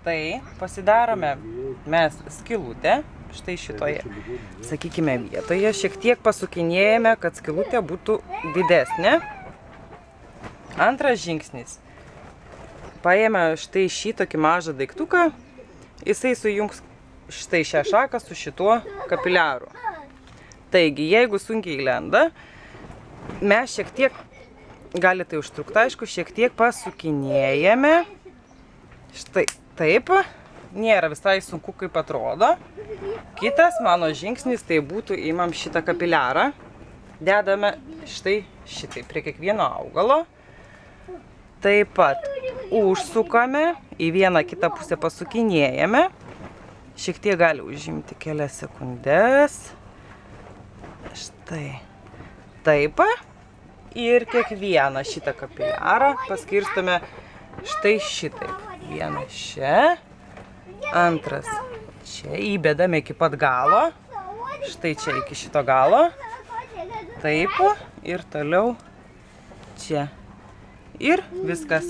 tai pasidarome mes skylutę, štai šitoje, sakykime, vietoje, šiek tiek pasukinėjame, kad skylutė būtų didesnė. Antras žingsnis. Paėmę štai šį tokį mažą daiktuką, jisai sujungs štai šią šaką su šituo kapiliaru. Taigi, jeigu sunkiai lenda, mes šiek tiek, gali tai užtrukti, aišku, šiek tiek pasukinėjame. Štai taip, nėra visai sunku, kaip atrodo. Kitas mano žingsnis tai būtų, imam šitą kapiliarą, dedame štai šitai prie kiekvieno augalo. Taip pat užsukame, į vieną kitą pusę pasukinėjame. Šiek tiek gali užimti kelias sekundės. Štai. Taip. Ir kiekvieną šitą kapiliarą paskirstome štai šitaip. Vienas čia, antras čia, įbedame iki pat galo. Štai čia iki šito galo. Taip. Ir toliau čia. Ir viskas.